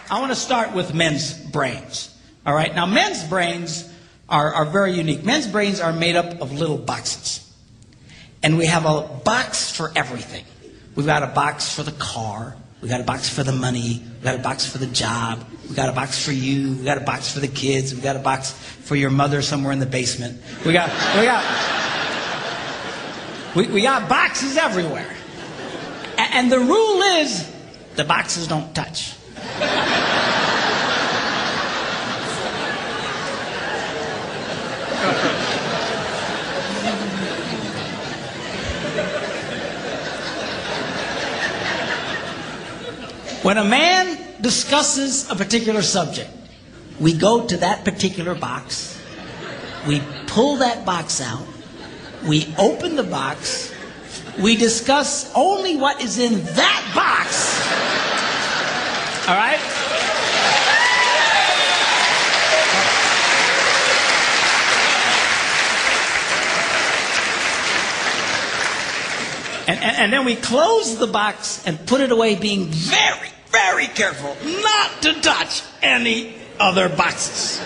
I want to start with men's brains. All right. Now, men's brains are very unique. Men's brains are made up of little boxes. And we have a box for everything. We've got a box for the car. We've got a box for the money. We've got a box for the job. We've got a box for you. We've got a box for the kids. We've got a box for your mother somewhere in the basement. We got boxes everywhere. And the rule is the boxes don't touch. When a man discusses a particular subject, we go to that particular box, we pull that box out, we open the box, we discuss only what is in that box. All right? And then we close the box and put it away, being very, very careful not to touch any other boxes.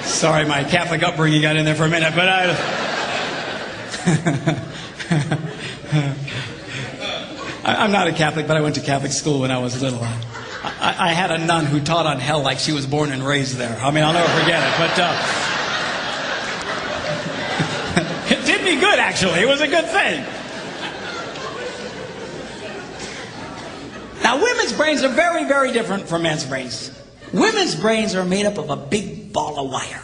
Sorry, my Catholic upbringing got in there for a minute, but I'm not a Catholic, but I went to Catholic school when I was little. I had a nun who taught on hell like she was born and raised there. I mean, I'll never forget it, but it did me good, actually. It was a good thing. Now, women's brains are very, very different from men's brains. Women's brains are made up of a big ball of wire.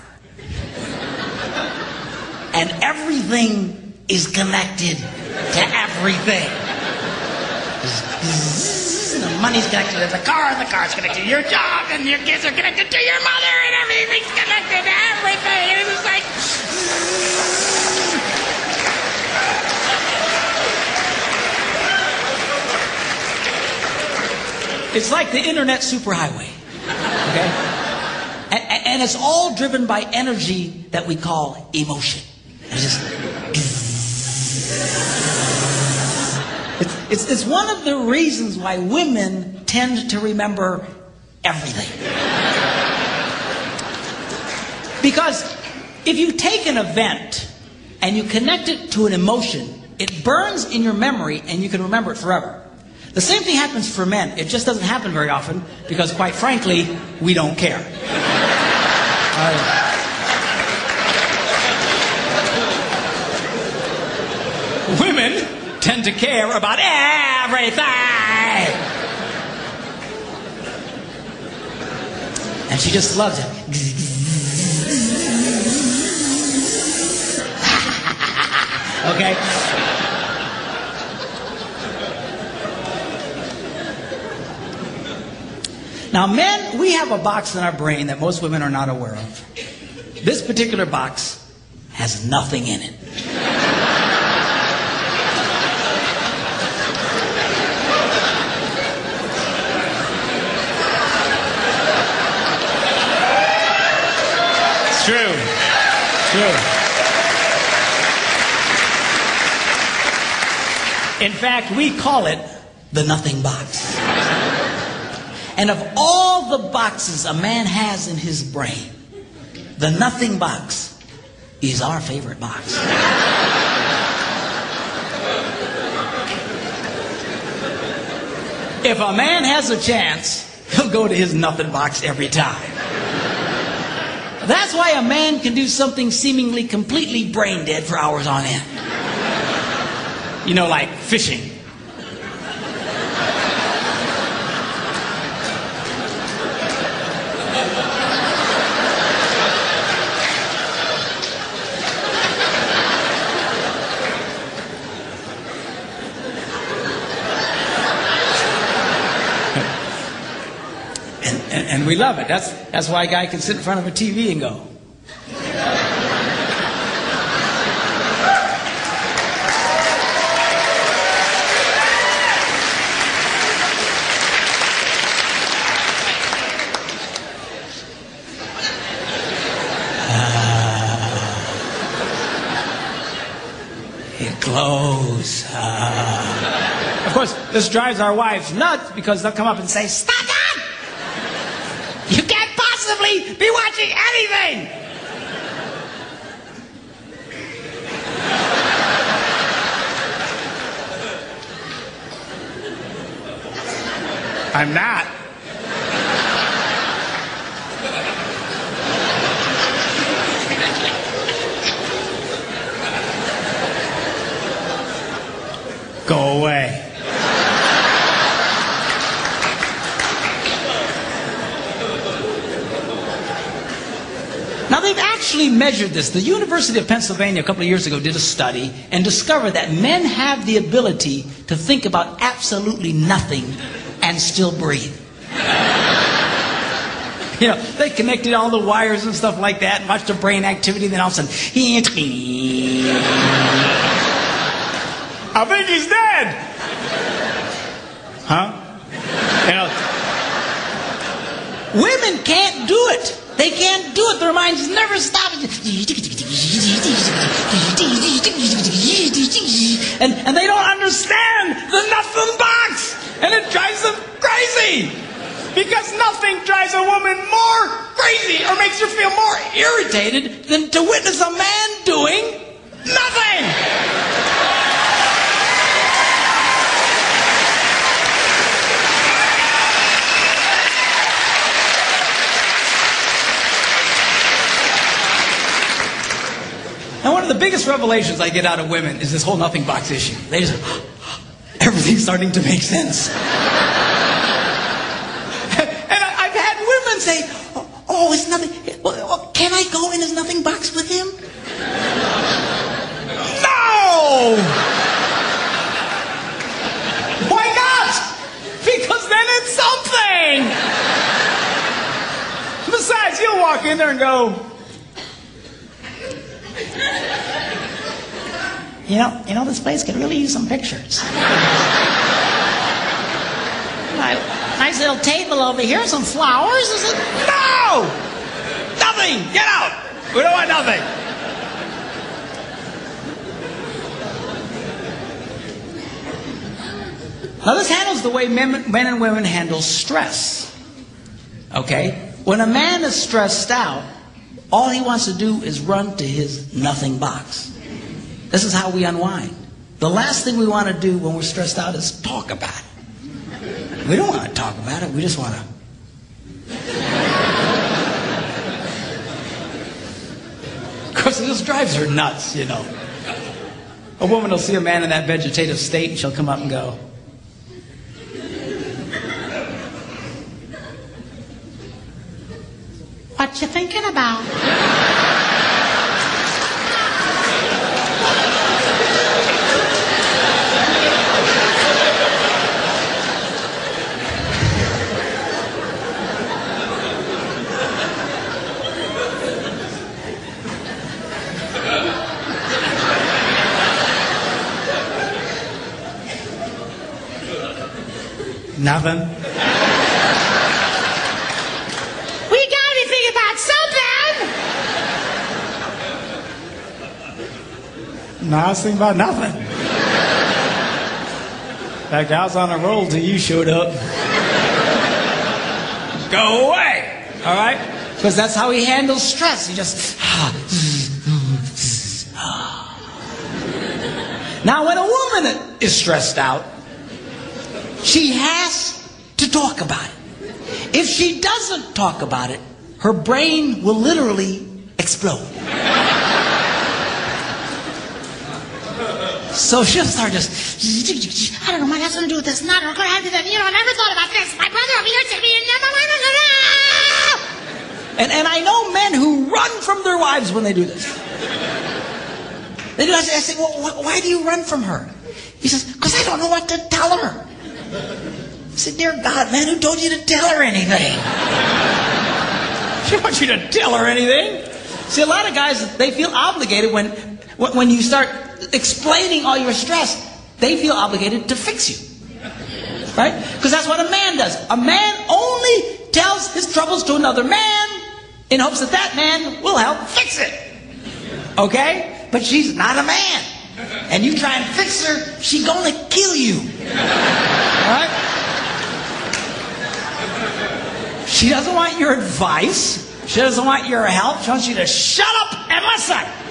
And everything is connected to everything. The money's connected to the car, and the car's connected to your job, and your kids are connected to your mother, and everything's connected to everything. And it's like... It's like the internet superhighway. Okay? And it's all driven by energy that we call emotion. It's one of the reasons why women tend to remember everything. Because if you take an event and you connect it to an emotion, it burns in your memory and you can remember it forever. The same thing happens for men. It just doesn't happen very often because, quite frankly, we don't care. Women tend to care about everything. And she just loves it. Okay? Now, men, we have a box in our brain that most women are not aware of. This particular box has nothing in it. It's true. It's true. In fact, we call it the nothing box. And of all the boxes a man has in his brain, the nothing box is our favorite box. If a man has a chance, he'll go to his nothing box every time. That's why a man can do something seemingly completely brain dead for hours on end. You know, like fishing. And we love it. That's why a guy can sit in front of a TV and go. Of course, this drives our wives nuts because they'll come up and say, "Stop that! You can't possibly be watching anything!" I'm not. Go away. Now they've actually measured this. The University of Pennsylvania a couple of years ago did a study and discovered that men have the ability to think about absolutely nothing and still breathe. You know, they connected all the wires and stuff like that and watched the brain activity, then all of a sudden, I think he's dead. Huh? You know, women can't do it. They can't do it. Their minds never stop. And they don't understand the nothing box. And it drives them crazy. Because nothing drives a woman more crazy or makes her feel more irritated than to witness a man doing nothing. And one of the biggest revelations I get out of women is this whole nothing box issue. They just, everything's starting to make sense. And I've had women say, "Oh, it's nothing. Well, can I go in his nothing box with him?" No! Why not? Because then it's something. Besides, you'll walk in there and go, You know, this place could really use some pictures. Nice little table over here, some flowers. Is it? No! Nothing! Get out! We don't want nothing. Now this handles the way men and women handle stress. Okay? When a man is stressed out, all he wants to do is run to his nothing box. This is how we unwind. The last thing we want to do when we're stressed out is talk about it. We don't want to talk about it. We just want to. Of course, it just drives her nuts, you know. A woman will see a man in that vegetative state and she'll come up and go, "What you thinking about?" Nothing. We gotta be thinking about something. No, I was thinking about nothing. In fact, I was on a roll till you showed up. Go away. All right? Because that's how he handles stress. He just. Now, when a woman is stressed out, she has to talk about it. If she doesn't talk about it, her brain will literally explode. So she'll start just, "I don't know what that's going to do with this. Not going to have to do that. You know, I never thought about this. My brother over here said me and And I know men who run from their wives when they do this. They do. I say, "Well, why do you run from her?" He says, "Because I don't know what to tell her." I said, "Dear God, man, who told you to tell her anything?" She wants you to tell her anything. See, a lot of guys, they feel obligated when you start explaining all your stress, they feel obligated to fix you. Right? Because that's what a man does. A man only tells his troubles to another man in hopes that that man will help fix it. Okay? But she's not a man. and you try and fix her, she gonna kill you. All right? She doesn't want your advice. She doesn't want your help. She wants you to shut up and listen.